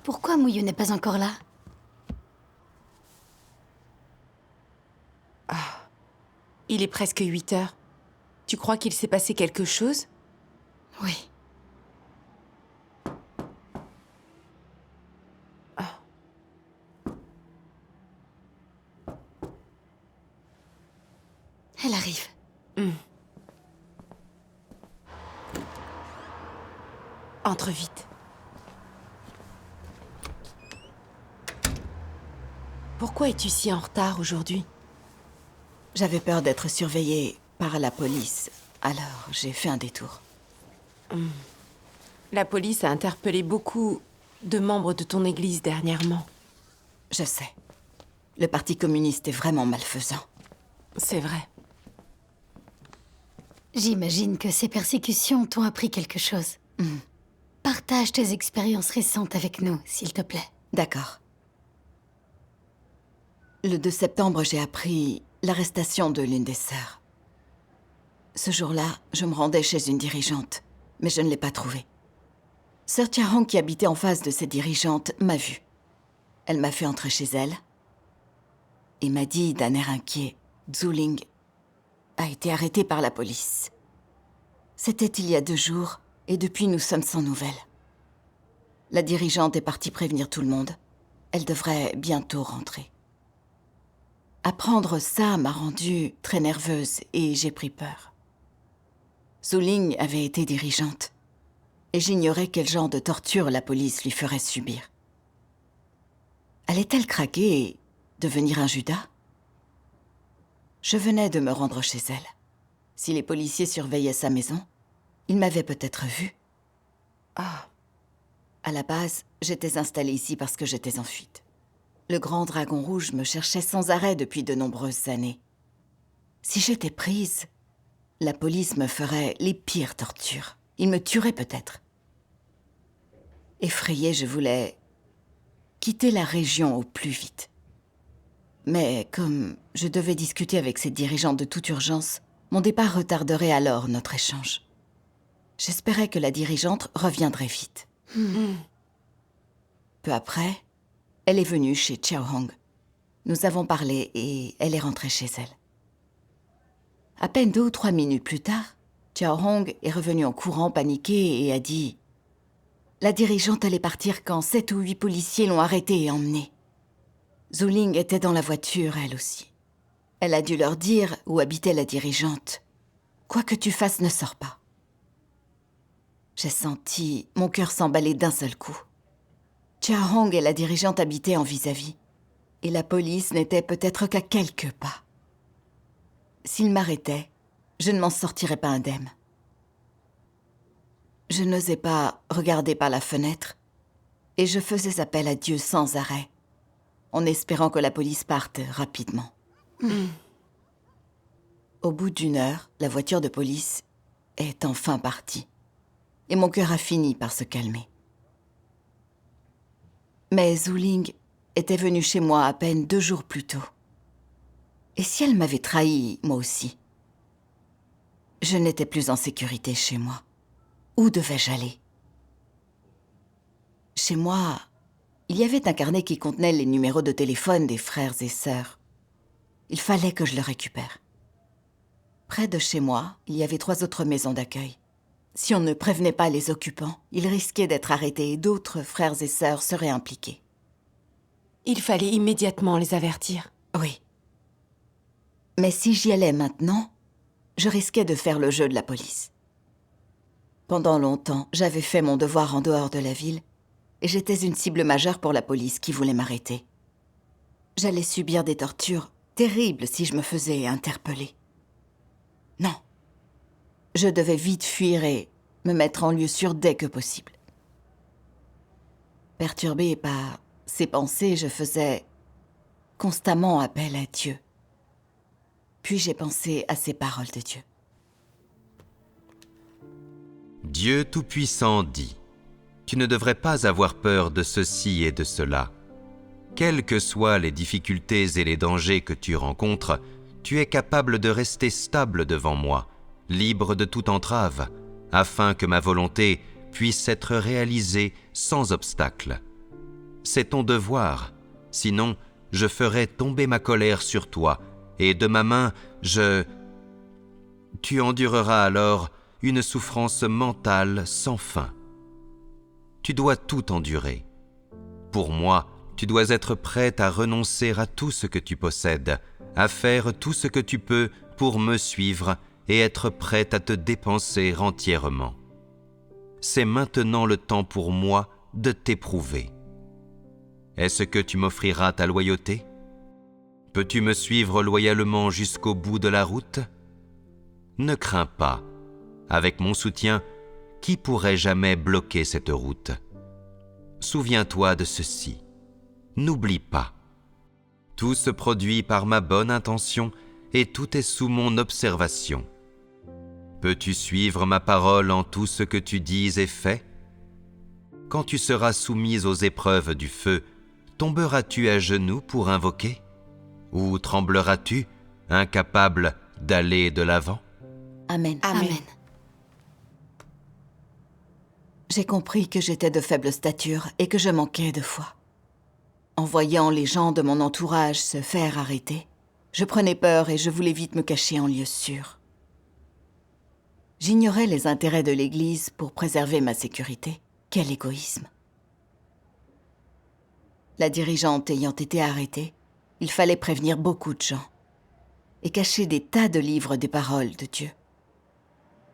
Pourquoi Mouillou n'est pas encore là? Il est presque 8 heures. Tu crois qu'il s'est passé quelque chose? Oui. Elle arrive. Entre vite. Pourquoi es-tu si en retard aujourd'hui? J'avais peur d'être surveillée par la police, alors j'ai fait un détour. La police a interpellé beaucoup de membres de ton église dernièrement. Je sais. Le Parti communiste est vraiment malfaisant. C'est vrai. J'imagine que ces persécutions t'ont appris quelque chose. Partage tes expériences récentes avec nous, s'il te plaît. D'accord. Le 2 septembre, j'ai appris l'arrestation de l'une des sœurs. Ce jour-là, je me rendais chez une dirigeante, mais je ne l'ai pas trouvée. Sœur Chia-Hong, qui habitait en face de cette dirigeante, m'a vue. Elle m'a fait entrer chez elle et m'a dit d'un air inquiet, Zhu Ling a été arrêté par la police. C'était il y a 2 jours, et depuis nous sommes sans nouvelles. La dirigeante est partie prévenir tout le monde. Elle devrait bientôt rentrer. Apprendre ça m'a rendue très nerveuse et j'ai pris peur. Zhu Ling avait été dirigeante, et j'ignorais quel genre de torture la police lui ferait subir. Allait-elle craquer et devenir un Judas? Je venais de me rendre chez elle. Si les policiers surveillaient sa maison, ils m'avaient peut-être vue. À la base, j'étais installée ici parce que j'étais en fuite. Le grand dragon rouge me cherchait sans arrêt depuis de nombreuses années. Si j'étais prise, la police me ferait les pires tortures. Ils me tueraient peut-être. Effrayée, je voulais quitter la région au plus vite. Mais comme je devais discuter avec cette dirigeante de toute urgence, mon départ retarderait alors notre échange. J'espérais que la dirigeante reviendrait vite. Peu après, elle est venue chez Chia-Hong. Nous avons parlé et elle est rentrée chez elle. À peine 2 ou 3 minutes plus tard, Chia-Hong est revenue en courant paniquée et a dit « La dirigeante allait partir quand 7 ou 8 policiers l'ont arrêtée et emmenée. Zhu Ling était dans la voiture, elle aussi. Elle a dû leur dire où habitait la dirigeante. Quoi que tu fasses, ne sors pas. » J'ai senti mon cœur s'emballer d'un seul coup. Chia-Hong et la dirigeante habitaient en vis-à-vis. Et la police n'était peut-être qu'à quelques pas. S'ils m'arrêtaient, je ne m'en sortirais pas indemne. Je n'osais pas regarder par la fenêtre et je faisais appel à Dieu sans arrêt, en espérant que la police parte rapidement. Au bout d'1 heure, la voiture de police est enfin partie. Et mon cœur a fini par se calmer. Mais Zhu Ling était venue chez moi à peine 2 jours plus tôt. Et si elle m'avait trahi, moi aussi? Je n'étais plus en sécurité chez moi. Où devais-je aller? Chez moi, il y avait un carnet qui contenait les numéros de téléphone des frères et sœurs. Il fallait que je le récupère. Près de chez moi, il y avait 3 autres maisons d'accueil. Si on ne prévenait pas les occupants, ils risquaient d'être arrêtés et d'autres frères et sœurs seraient impliqués. Il fallait immédiatement les avertir. Oui. Mais si j'y allais maintenant, je risquais de faire le jeu de la police. Pendant longtemps, j'avais fait mon devoir en dehors de la ville et j'étais une cible majeure pour la police qui voulait m'arrêter. J'allais subir des tortures terribles si je me faisais interpeller. Non. Je devais vite fuir et me mettre en lieu sûr dès que possible. Perturbée par ces pensées, je faisais constamment appel à Dieu. Puis j'ai pensé à ces paroles de Dieu. Dieu Tout-Puissant dit : Tu ne devrais pas avoir peur de ceci et de cela. Quelles que soient les difficultés et les dangers que tu rencontres, tu es capable de rester stable devant moi, libre de toute entrave, afin que ma volonté puisse être réalisée sans obstacle. C'est ton devoir. Sinon, je ferai tomber ma colère sur toi, et de ma main, Tu endureras alors une souffrance mentale sans fin. Tu dois tout endurer. Pour moi, tu dois être prête à renoncer à tout ce que tu possèdes, à faire tout ce que tu peux pour me suivre et être prête à te dépenser entièrement. C'est maintenant le temps pour moi de t'éprouver. Est-ce que tu m'offriras ta loyauté? Peux-tu me suivre loyalement jusqu'au bout de la route? Ne crains pas. Avec mon soutien, qui pourrait jamais bloquer cette route? Souviens-toi de ceci. N'oublie pas. Tout se produit par ma bonne intention et tout est sous mon observation. Peux-tu suivre ma parole en tout ce que tu dis et fais? Quand tu seras soumise aux épreuves du feu, tomberas-tu à genoux pour invoquer? Ou trembleras-tu, incapable d'aller de l'avant? Amen. Amen. J'ai compris que j'étais de faible stature et que je manquais de foi. En voyant les gens de mon entourage se faire arrêter, je prenais peur et je voulais vite me cacher en lieu sûr. J'ignorais les intérêts de l'Église pour préserver ma sécurité. Quel égoïsme! La dirigeante ayant été arrêtée, il fallait prévenir beaucoup de gens et cacher des tas de livres des paroles de Dieu.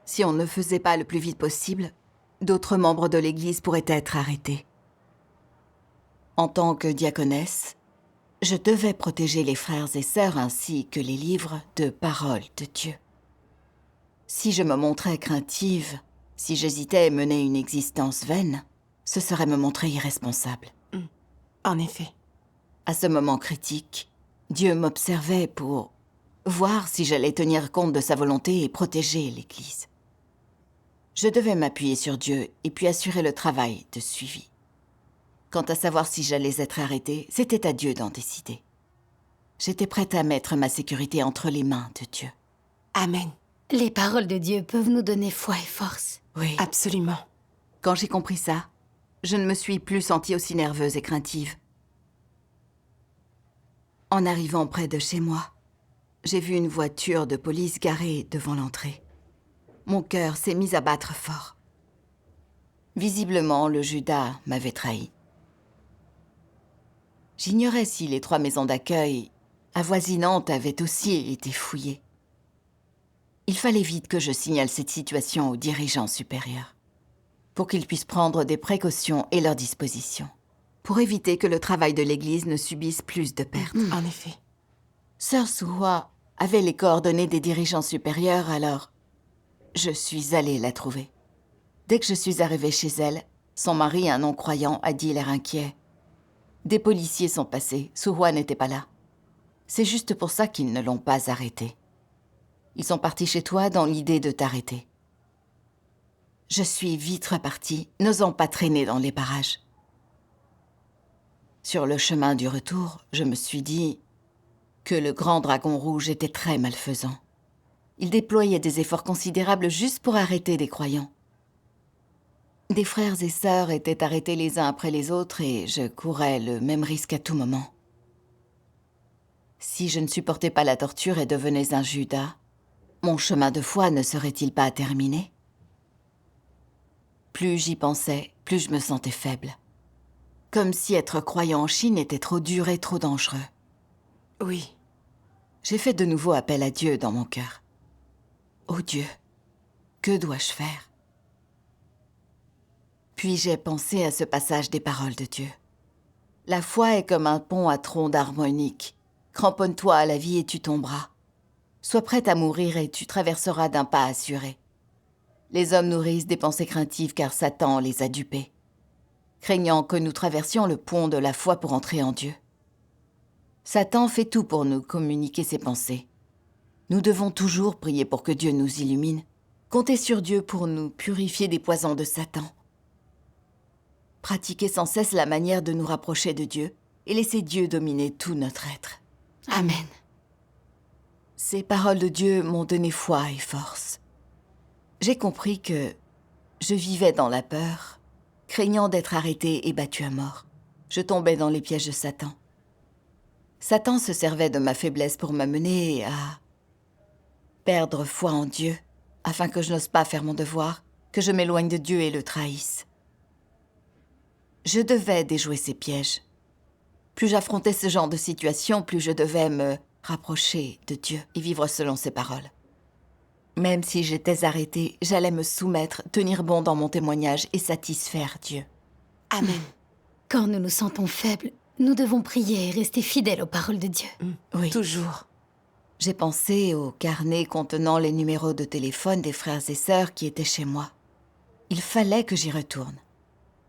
Si on ne faisait pas le plus vite possible, d'autres membres de l'Église pourraient être arrêtés. En tant que diaconesse, je devais protéger les frères et sœurs ainsi que les livres de paroles de Dieu. Si je me montrais craintive, si j'hésitais à mener une existence vaine, ce serait me montrer irresponsable. En effet. À ce moment critique, Dieu m'observait pour voir si j'allais tenir compte de sa volonté et protéger l'Église. Je devais m'appuyer sur Dieu et puis assurer le travail de suivi. Quant à savoir si j'allais être arrêtée, c'était à Dieu d'en décider. J'étais prête à mettre ma sécurité entre les mains de Dieu. Amen. Les paroles de Dieu peuvent nous donner foi et force. Oui. Absolument. Quand j'ai compris ça, je ne me suis plus sentie aussi nerveuse et craintive. En arrivant près de chez moi, j'ai vu une voiture de police garée devant l'entrée. Mon cœur s'est mis à battre fort. Visiblement, le Judas m'avait trahi. J'ignorais si les 3 maisons d'accueil avoisinantes avaient aussi été fouillées. Il fallait vite que je signale cette situation aux dirigeants supérieurs, pour qu'ils puissent prendre des précautions et leurs dispositions, pour éviter que le travail de l'Église ne subisse plus de pertes. En effet. Sœur Suhua avait les coordonnées des dirigeants supérieurs, alors je suis allée la trouver. Dès que je suis arrivée chez elle, son mari, un non-croyant, a dit l'air inquiet. Des policiers sont passés, Suhua n'était pas là. C'est juste pour ça qu'ils ne l'ont pas arrêté. Ils sont partis chez toi dans l'idée de t'arrêter. Je suis vite repartie, n'osant pas traîner dans les parages. Sur le chemin du retour, je me suis dit que le grand dragon rouge était très malfaisant. Il déployait des efforts considérables juste pour arrêter des croyants. Des frères et sœurs étaient arrêtés les uns après les autres et je courais le même risque à tout moment. Si je ne supportais pas la torture et devenais un Judas, mon chemin de foi ne serait-il pas terminé? Plus j'y pensais, plus je me sentais faible. Comme si être croyant en Chine était trop dur et trop dangereux. Oui. J'ai fait de nouveau appel à Dieu dans mon cœur. Ô Dieu, que dois-je faire? Puis j'ai pensé à ce passage des paroles de Dieu. La foi est comme un pont à tronc d'arbre unique. Cramponne-toi à la vie et tu tomberas. Sois prête à mourir et tu traverseras d'un pas assuré. Les hommes nourrissent des pensées craintives car Satan les a dupés, craignant que nous traversions le pont de la foi pour entrer en Dieu. Satan fait tout pour nous communiquer ses pensées. Nous devons toujours prier pour que Dieu nous illumine, compter sur Dieu pour nous purifier des poisons de Satan. Pratiquer sans cesse la manière de nous rapprocher de Dieu et laisser Dieu dominer tout notre être. Amen. Ces paroles de Dieu m'ont donné foi et force. J'ai compris que je vivais dans la peur, craignant d'être arrêtée et battue à mort. je tombais dans les pièges de Satan. Satan se servait de ma faiblesse pour m'amener à perdre foi en Dieu, afin que je n'ose pas faire mon devoir, que je m'éloigne de Dieu et le trahisse. Je devais déjouer ces pièges. Plus j'affrontais ce genre de situation, plus je devais me rapprocher de Dieu et vivre selon ses paroles. Même si j'étais arrêtée, j'allais me soumettre, tenir bon dans mon témoignage et satisfaire Dieu. Amen. Quand nous nous sentons faibles, nous devons prier et rester fidèles aux paroles de Dieu. Oui. Toujours. J'ai pensé au carnet contenant les numéros de téléphone des frères et sœurs qui étaient chez moi. Il fallait que j'y retourne.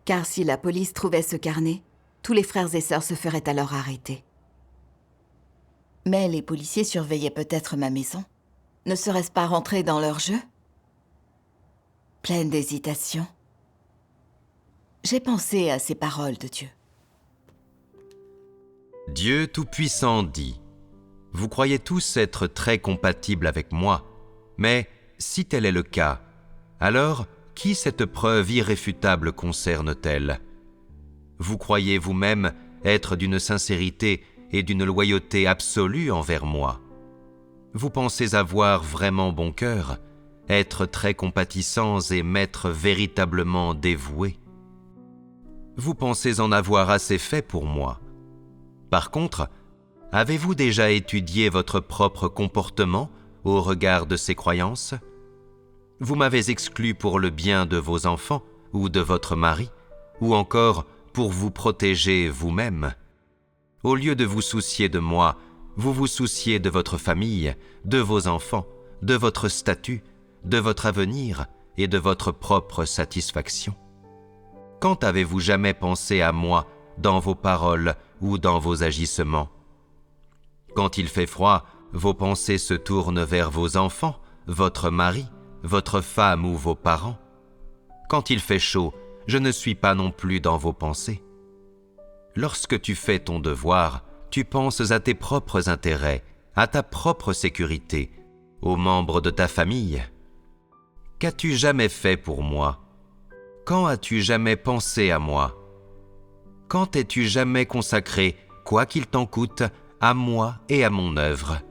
Car si la police trouvait ce carnet, tous les frères et sœurs se feraient alors arrêter. Mais les policiers surveillaient peut-être ma maison. Ne serait-ce pas rentrer dans leur jeu? Pleine d'hésitation, j'ai pensé à ces paroles de Dieu. Dieu Tout-Puissant dit : Vous croyez tous être très compatibles avec moi, mais si tel est le cas, alors qui cette preuve irréfutable concerne-t-elle ? Vous croyez vous-même être d'une sincérité et d'une loyauté absolue envers moi. Vous pensez avoir vraiment bon cœur, être très compatissants et m'être véritablement dévoués. Vous pensez en avoir assez fait pour moi. Par contre, avez-vous déjà étudié votre propre comportement au regard de ces croyances ? Vous m'avez exclu pour le bien de vos enfants ou de votre mari, ou encore pour vous protéger vous-même. Au lieu de vous soucier de moi, vous vous souciez de votre famille, de vos enfants, de votre statut, de votre avenir et de votre propre satisfaction. Quand avez-vous jamais pensé à moi dans vos paroles ou dans vos agissements ? Quand il fait froid, vos pensées se tournent vers vos enfants, votre mari, votre femme ou vos parents. Quand il fait chaud, je ne suis pas non plus dans vos pensées. Lorsque tu fais ton devoir, tu penses à tes propres intérêts, à ta propre sécurité, aux membres de ta famille. Qu'as-tu jamais fait pour moi ? Quand as-tu jamais pensé à moi ? Quand t'es-tu jamais consacré, quoi qu'il t'en coûte, à moi et à mon œuvre ?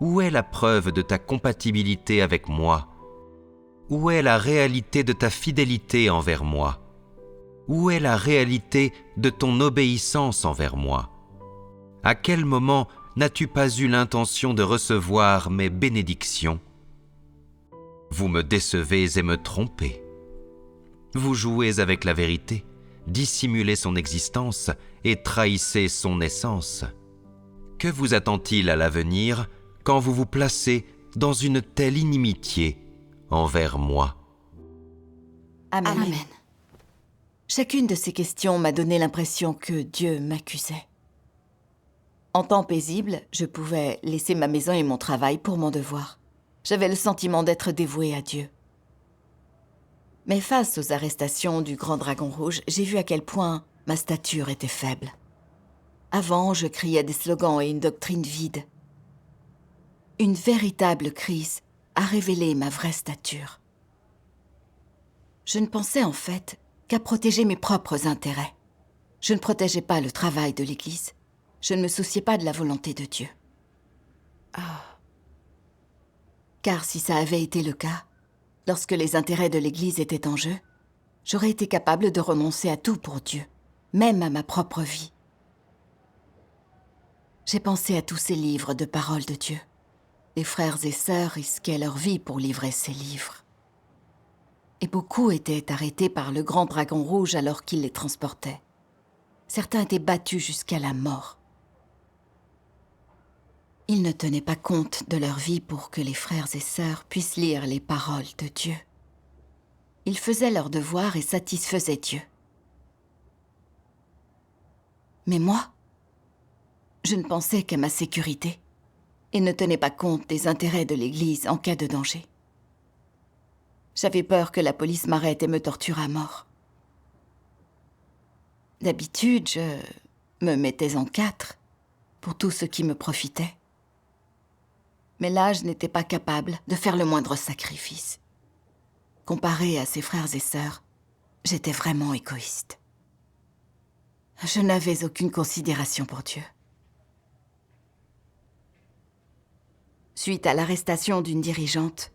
Où est la preuve de ta compatibilité avec moi ? Où est la réalité de ta fidélité envers moi ? Où est la réalité de ton obéissance envers moi ? À quel moment n'as-tu pas eu l'intention de recevoir mes bénédictions ? Vous me décevez et me trompez. Vous jouez avec la vérité, dissimulez son existence et trahissez son essence. Que vous attend-il à l'avenir quand vous vous placez dans une telle inimitié envers moi ? Amen. Amen. Chacune de ces questions m'a donné l'impression que Dieu m'accusait. En temps paisible, je pouvais laisser ma maison et mon travail pour mon devoir. J'avais le sentiment d'être dévouée à Dieu. Mais face aux arrestations du Grand Dragon Rouge, j'ai vu à quel point ma stature était faible. Avant, je criais des slogans et une doctrine vide. Une véritable crise a révélé ma vraie stature. Je ne pensais en fait qu'à protéger mes propres intérêts. Je ne protégeais pas le travail de l'Église. Je ne me souciais pas de la volonté de Dieu. Car si ça avait été le cas, lorsque les intérêts de l'Église étaient en jeu, j'aurais été capable de renoncer à tout pour Dieu, même à ma propre vie. J'ai pensé à tous ces livres de paroles de Dieu. Les frères et sœurs risquaient leur vie pour livrer ces livres. Et beaucoup étaient arrêtés par le Grand Dragon Rouge alors qu'il les transportait. Certains étaient battus jusqu'à la mort. Ils ne tenaient pas compte de leur vie pour que les frères et sœurs puissent lire les paroles de Dieu. Ils faisaient leur devoir et satisfaisaient Dieu. Mais moi, je ne pensais qu'à ma sécurité et ne tenais pas compte des intérêts de l'Église en cas de danger. J'avais peur que la police m'arrête et me torture à mort. D'habitude, je me mettais en quatre pour tout ce qui me profitait. Mais là, je n'étais pas capable de faire le moindre sacrifice. Comparé à ses frères et sœurs, j'étais vraiment égoïste. Je n'avais aucune considération pour Dieu. Suite à l'arrestation d'une dirigeante,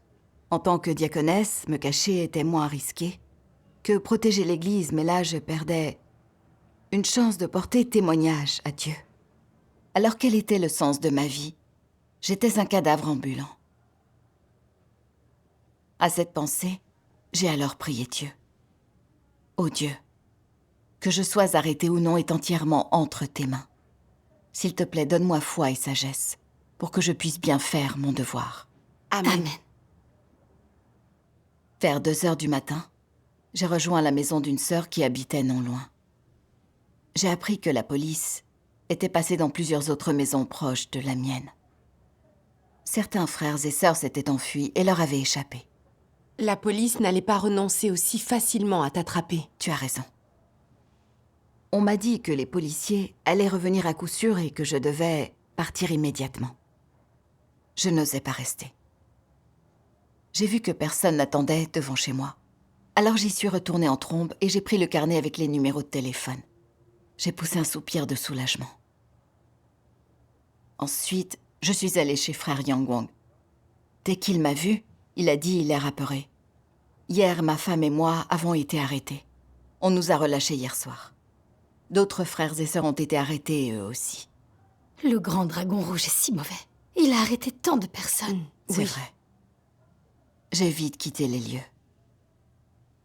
en tant que diaconesse, me cacher était moins risqué que protéger l'Église, mais là, je perdais une chance de porter témoignage à Dieu. Alors quel était le sens de ma vie? J'étais un cadavre ambulant. À cette pensée, j'ai alors prié Dieu. Ô Dieu, que je sois arrêtée ou non est entièrement entre tes mains. S'il te plaît, donne-moi foi et sagesse pour que je puisse bien faire mon devoir. Amen. Amen. Vers 2 heures du matin, j'ai rejoint la maison d'une sœur qui habitait non loin. J'ai appris que la police était passée dans plusieurs autres maisons proches de la mienne. Certains frères et sœurs s'étaient enfuis et leur avaient échappé. La police n'allait pas renoncer aussi facilement à t'attraper. Tu as raison. On m'a dit que les policiers allaient revenir à coup sûr et que je devais partir immédiatement. Je n'osais pas rester. J'ai vu que personne n'attendait devant chez moi. Alors j'y suis retournée en trombe et j'ai pris le carnet avec les numéros de téléphone. J'ai poussé un soupir de soulagement. Ensuite, je suis allée chez frère Yang Wang. Dès qu'il m'a vue, il a dit, l'air apeuré. « Hier, ma femme et moi avons été arrêtés. On nous a relâchés hier soir. D'autres frères et sœurs ont été arrêtés eux aussi. » Le grand dragon rouge est si mauvais. Il a arrêté tant de personnes. C'est vrai. J'ai vite quitté les lieux.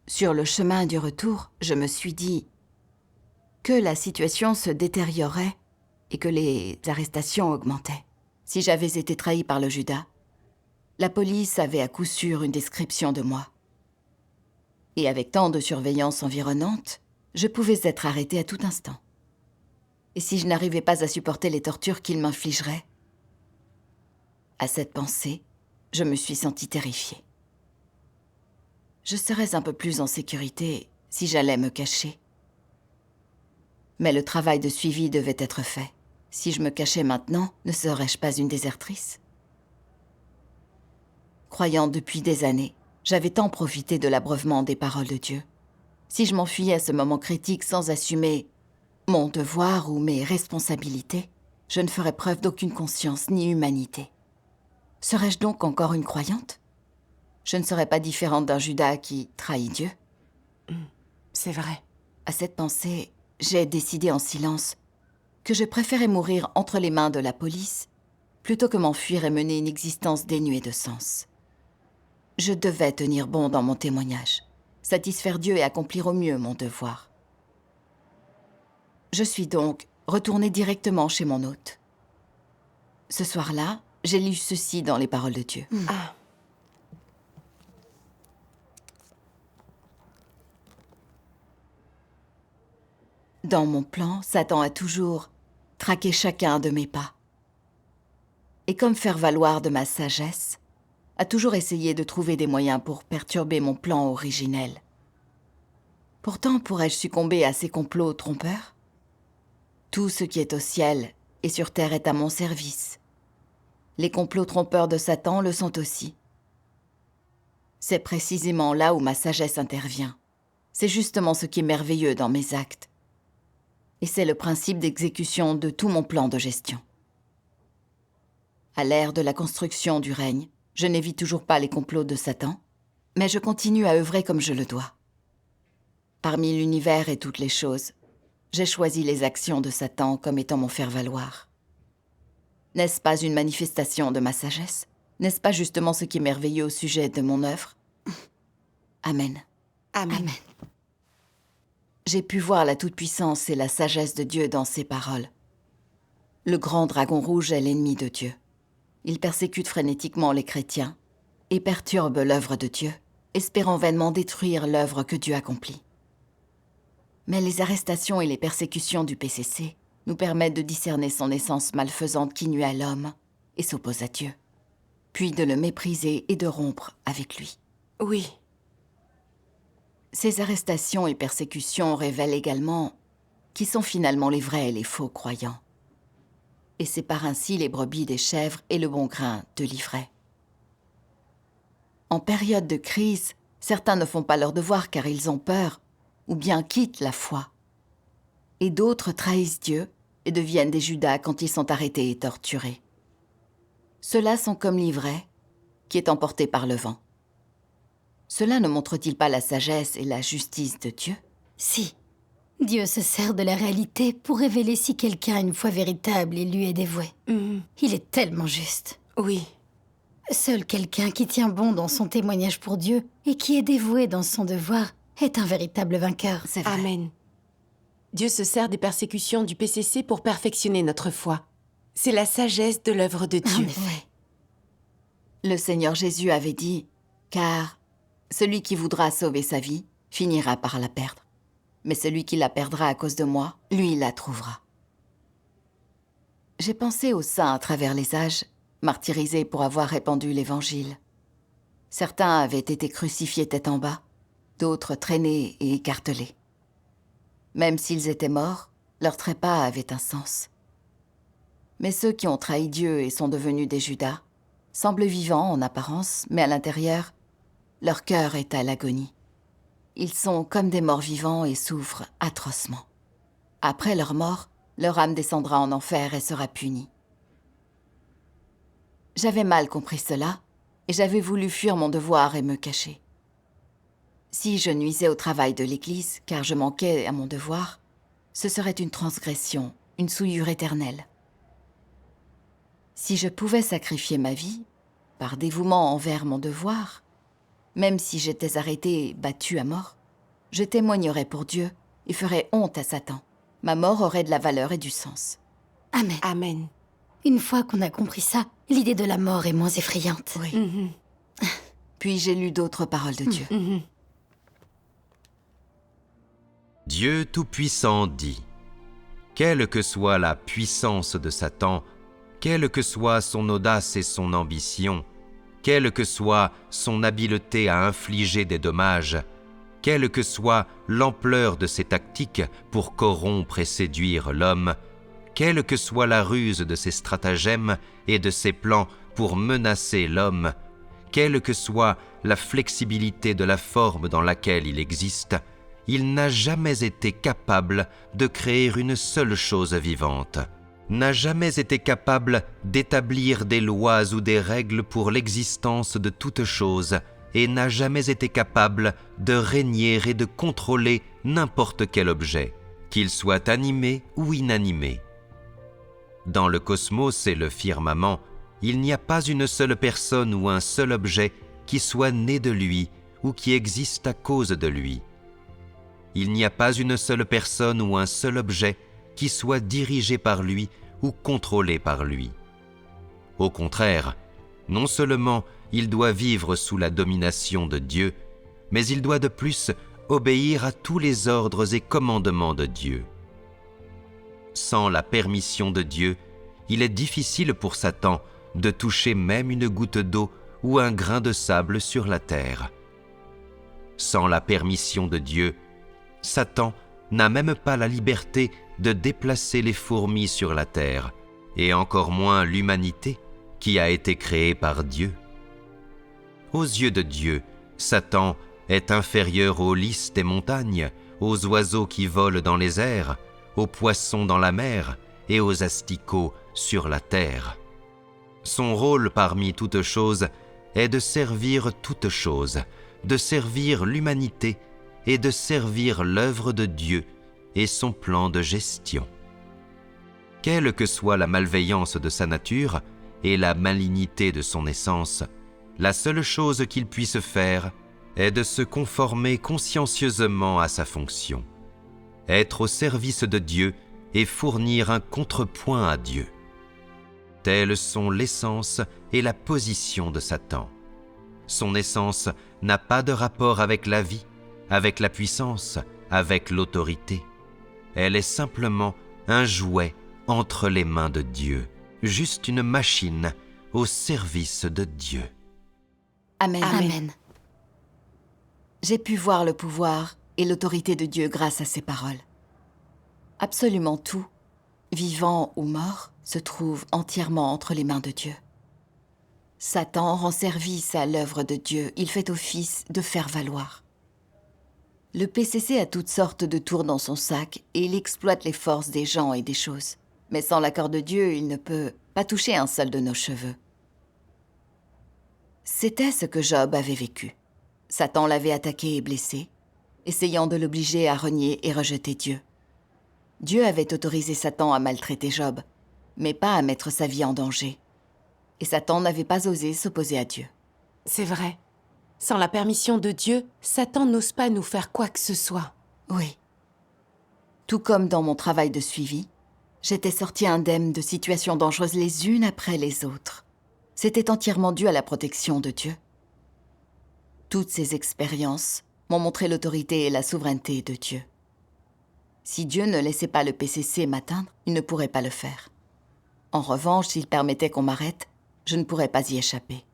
Sur le chemin du retour, je me suis dit que la situation se détériorait et que les arrestations augmentaient. Si j'avais été trahi par le Judas, la police avait à coup sûr une description de moi. Et avec tant de surveillance environnante, je pouvais être arrêtée à tout instant. Et si je n'arrivais pas à supporter les tortures qu'ils m'infligeraient? À cette pensée, je me suis sentie terrifiée. Je serais un peu plus en sécurité si j'allais me cacher. Mais le travail de suivi devait être fait. Si je me cachais maintenant, ne serais-je pas une désertrice? Croyant depuis des années, j'avais tant profité de l'abreuvement des paroles de Dieu. Si je m'enfuyais à ce moment critique sans assumer mon devoir ou mes responsabilités, je ne ferais preuve d'aucune conscience ni humanité. Serais-je donc encore une croyante? Je ne serais pas différente d'un Judas qui trahit Dieu. C'est vrai. À cette pensée, j'ai décidé en silence que je préférais mourir entre les mains de la police plutôt que m'enfuir et mener une existence dénuée de sens. Je devais tenir bon dans mon témoignage, satisfaire Dieu et accomplir au mieux mon devoir. Je suis donc retournée directement chez mon hôte. Ce soir-là, j'ai lu ceci dans les paroles de Dieu. Ah. Dans mon plan, Satan a toujours traqué chacun de mes pas. Et comme faire valoir de ma sagesse, a toujours essayé de trouver des moyens pour perturber mon plan originel. Pourtant, pourrais-je succomber à ces complots trompeurs? Tout ce qui est au ciel et sur terre est à mon service. Les complots trompeurs de Satan le sont aussi. C'est précisément là où ma sagesse intervient. C'est justement ce qui est merveilleux dans mes actes. Et c'est le principe d'exécution de tout mon plan de gestion. À l'ère de la construction du règne, je n'évite toujours pas les complots de Satan, mais je continue à œuvrer comme je le dois. Parmi l'univers et toutes les choses, j'ai choisi les actions de Satan comme étant mon faire-valoir. N'est-ce pas une manifestation de ma sagesse? N'est-ce pas justement ce qui est merveilleux au sujet de mon œuvre? Amen. Amen. Amen. J'ai pu voir la toute-puissance et la sagesse de Dieu dans ses paroles. Le grand dragon rouge est l'ennemi de Dieu. Il persécute frénétiquement les chrétiens et perturbe l'œuvre de Dieu, espérant vainement détruire l'œuvre que Dieu accomplit. Mais les arrestations et les persécutions du PCC nous permettent de discerner son essence malfaisante qui nuit à l'homme et s'oppose à Dieu, puis de le mépriser et de rompre avec lui. Oui. Ces arrestations et persécutions révèlent également qui sont finalement les vrais et les faux croyants, et séparent ainsi les brebis des chèvres et le bon grain de l'ivraie. En période de crise, certains ne font pas leur devoir car ils ont peur ou bien quittent la foi. et d'autres trahissent Dieu et deviennent des Judas quand ils sont arrêtés et torturés. Ceux-là sont comme l'ivraie qui est emporté par le vent. Cela ne montre-t-il pas la sagesse et la justice de Dieu? Si. Dieu se sert de la réalité pour révéler si quelqu'un a une foi véritable et lui est dévoué. Il est tellement juste. Oui. Seul quelqu'un qui tient bon dans son témoignage pour Dieu et qui est dévoué dans son devoir est un véritable vainqueur. C'est vrai. Amen. Dieu se sert des persécutions du PCC pour perfectionner notre foi. C'est la sagesse de l'œuvre de En Dieu. effet. Le Seigneur Jésus avait dit « Car celui qui voudra sauver sa vie finira par la perdre. Mais celui qui la perdra à cause de moi, lui la trouvera. » J'ai pensé aux saints à travers les âges, martyrisés pour avoir répandu l'Évangile. Certains avaient été crucifiés tête en bas, d'autres traînés et écartelés. Même s'ils étaient morts, leur trépas avait un sens. Mais ceux qui ont trahi Dieu et sont devenus des Judas semblent vivants en apparence, mais à l'intérieur, leur cœur est à l'agonie. Ils sont comme des morts vivants et souffrent atrocement. Après leur mort, leur âme descendra en enfer et sera punie. J'avais mal compris cela, et j'avais voulu fuir mon devoir et me cacher. Si je nuisais au travail de l'Église, car je manquais à mon devoir, ce serait une transgression, une souillure éternelle. Si je pouvais sacrifier ma vie, par dévouement envers mon devoir, même si j'étais arrêté et battu à mort, je témoignerais pour Dieu et ferais honte à Satan. Ma mort aurait de la valeur et du sens. Amen. Amen. Une fois qu'on a compris ça, l'idée de la mort est moins effrayante. Oui. Puis j'ai lu d'autres paroles de Dieu. Dieu Tout-Puissant dit : quelle que soit la puissance de Satan, quelle que soit son audace et son ambition, quelle que soit son habileté à infliger des dommages, quelle que soit l'ampleur de ses tactiques pour corrompre et séduire l'homme, quelle que soit la ruse de ses stratagèmes et de ses plans pour menacer l'homme, quelle que soit la flexibilité de la forme dans laquelle il existe, il n'a jamais été capable de créer une seule chose vivante, n'a jamais été capable d'établir des lois ou des règles pour l'existence de toute chose et n'a jamais été capable de régner et de contrôler n'importe quel objet, qu'il soit animé ou inanimé. Dans le cosmos et le firmament, il n'y a pas une seule personne ou un seul objet qui soit né de lui ou qui existe à cause de lui. Il n'y a pas une seule personne ou un seul objet qui soit dirigé par lui ou contrôlé par lui. Au contraire, non seulement il doit vivre sous la domination de Dieu, mais il doit de plus obéir à tous les ordres et commandements de Dieu. Sans la permission de Dieu, il est difficile pour Satan de toucher même une goutte d'eau ou un grain de sable sur la terre. Sans la permission de Dieu, Satan n'a même pas la liberté de déplacer les fourmis sur la terre, et encore moins l'humanité qui a été créée par Dieu. Aux yeux de Dieu, Satan est inférieur aux lys des montagnes, aux oiseaux qui volent dans les airs, aux poissons dans la mer et aux asticots sur la terre. Son rôle parmi toutes choses est de servir toutes choses, de servir l'humanité et de servir l'œuvre de Dieu et son plan de gestion. Quelle que soit la malveillance de sa nature et la malignité de son essence, la seule chose qu'il puisse faire est de se conformer consciencieusement à sa fonction, être au service de Dieu et fournir un contrepoint à Dieu. Telles sont l'essence et la position de Satan. Son essence n'a pas de rapport avec la vie, avec la puissance, avec l'autorité. Elle est simplement un jouet entre les mains de Dieu, juste une machine au service de Dieu. Amen. Amen. J'ai pu voir le pouvoir et l'autorité de Dieu grâce à ces paroles. Absolument tout, vivant ou mort, se trouve entièrement entre les mains de Dieu. Satan rend service à l'œuvre de Dieu, il fait office de faire valoir. Le PCC a toutes sortes de tours dans son sac et il exploite les forces des gens et des choses. Mais sans l'accord de Dieu, il ne peut pas toucher un seul de nos cheveux. C'était ce que Job avait vécu. Satan l'avait attaqué et blessé, essayant de l'obliger à renier et rejeter Dieu. Dieu avait autorisé Satan à maltraiter Job, mais pas à mettre sa vie en danger. Et Satan n'avait pas osé s'opposer à Dieu. C'est vrai. Sans la permission de Dieu, Satan n'ose pas nous faire quoi que ce soit. Oui. Tout comme dans mon travail de suivi, j'étais sortie indemne de situations dangereuses les unes après les autres. C'était entièrement dû à la protection de Dieu. Toutes ces expériences m'ont montré l'autorité et la souveraineté de Dieu. Si Dieu ne laissait pas le PCC m'atteindre, il ne pourrait pas le faire. En revanche, s'il permettait qu'on m'arrête, je ne pourrais pas y échapper.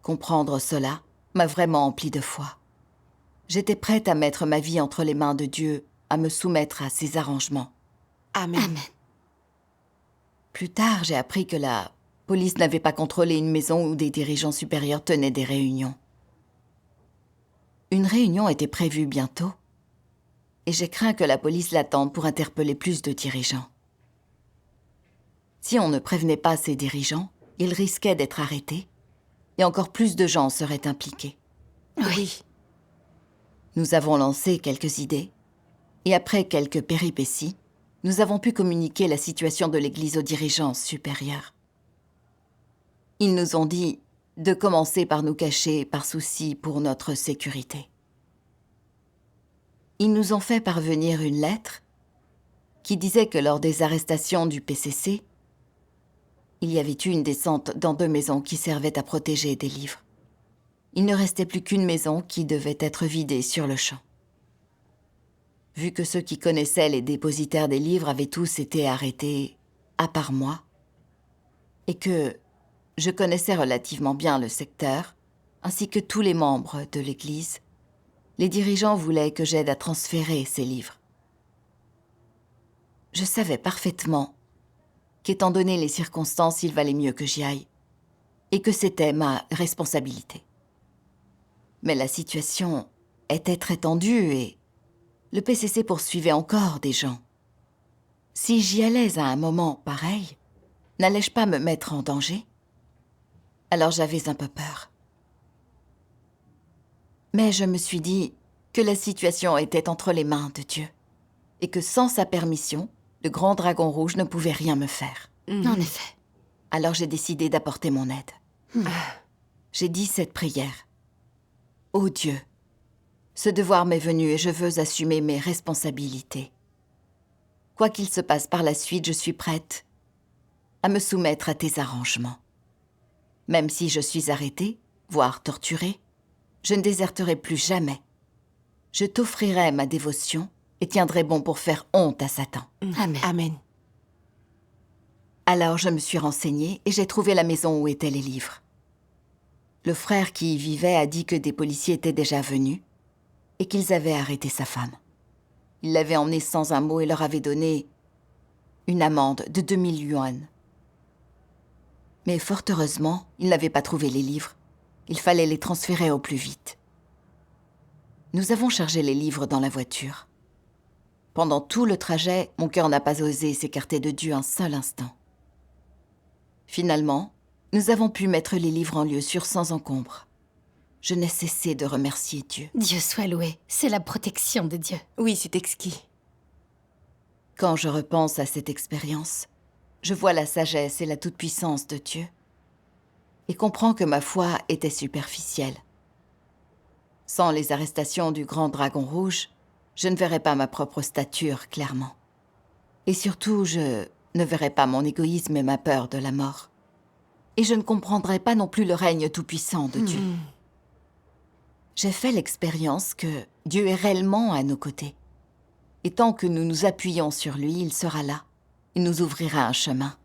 Comprendre cela m'a vraiment empli de foi. J'étais prête à mettre ma vie entre les mains de Dieu, à me soumettre à ses arrangements. Amen. Amen. Plus tard, j'ai appris que la police n'avait pas contrôlé une maison où des dirigeants supérieurs tenaient des réunions. Une réunion était prévue bientôt, et j'ai craint que la police l'attende pour interpeller plus de dirigeants. Si on ne prévenait pas ces dirigeants, ils risquaient d'être arrêtés, et encore plus de gens seraient impliqués. Oui. Nous avons lancé quelques idées, et après quelques péripéties, nous avons pu communiquer la situation de l'Église aux dirigeants supérieurs. Ils nous ont dit de commencer par nous cacher par souci pour notre sécurité. Ils nous ont fait parvenir une lettre qui disait que lors des arrestations du PCC, il y avait eu une descente dans 2 maisons qui servaient à protéger des livres. Il ne restait plus qu'une maison qui devait être vidée sur le champ. Vu que ceux qui connaissaient les dépositaires des livres avaient tous été arrêtés, à part moi, et que je connaissais relativement bien le secteur, ainsi que tous les membres de l'Église, les dirigeants voulaient que j'aide à transférer ces livres. Je savais parfaitement qu'étant donné les circonstances, il valait mieux que j'y aille, et que c'était ma responsabilité. Mais la situation était très tendue et le PCC poursuivait encore des gens. Si j'y allais à un moment pareil, n'allais-je pas me mettre en danger? Alors j'avais un peu peur. Mais je me suis dit que la situation était entre les mains de Dieu et que sans sa permission, le grand dragon rouge ne pouvait rien me faire. En effet. Alors j'ai décidé d'apporter mon aide. J'ai dit cette prière. Ô Dieu, ce devoir m'est venu et je veux assumer mes responsabilités. Quoi qu'il se passe par la suite, je suis prête à me soumettre à tes arrangements. Même si je suis arrêtée, voire torturée, je ne déserterai plus jamais. Je t'offrirai ma dévotion et tiendrai bon pour faire honte à Satan. Amen. Amen. Alors je me suis renseignée et j'ai trouvé la maison où étaient les livres. Le frère qui y vivait a dit que des policiers étaient déjà venus et qu'ils avaient arrêté sa femme. Ils l'avaient emmenée sans un mot et leur avaient donné une amende de 2000 yuan. Mais fort heureusement, ils n'avaient pas trouvé les livres. Il fallait les transférer au plus vite. Nous avons chargé les livres dans la voiture. Pendant tout le trajet, mon cœur n'a pas osé s'écarter de Dieu un seul instant. Finalement, nous avons pu mettre les livres en lieu sûr sans encombre. Je n'ai cessé de remercier Dieu. Dieu soit loué. C'est la protection de Dieu. Oui, c'est exquis. Quand je repense à cette expérience, je vois la sagesse et la toute-puissance de Dieu et comprends que ma foi était superficielle. Sans les arrestations du grand dragon rouge, je ne verrais pas ma propre stature clairement. Et surtout, je ne verrais pas mon égoïsme et ma peur de la mort. Et je ne comprendrais pas non plus le règne tout-puissant de Dieu. J'ai fait l'expérience que Dieu est réellement à nos côtés. Et tant que nous nous appuyons sur lui, il sera là. Il nous ouvrira un chemin.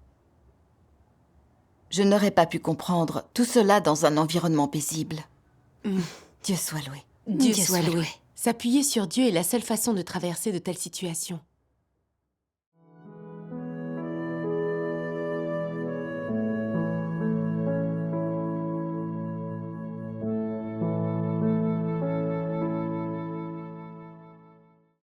Je n'aurais pas pu comprendre tout cela dans un environnement paisible. Dieu soit loué. Dieu soit loué. S'appuyer sur Dieu est la seule façon de traverser de telles situations.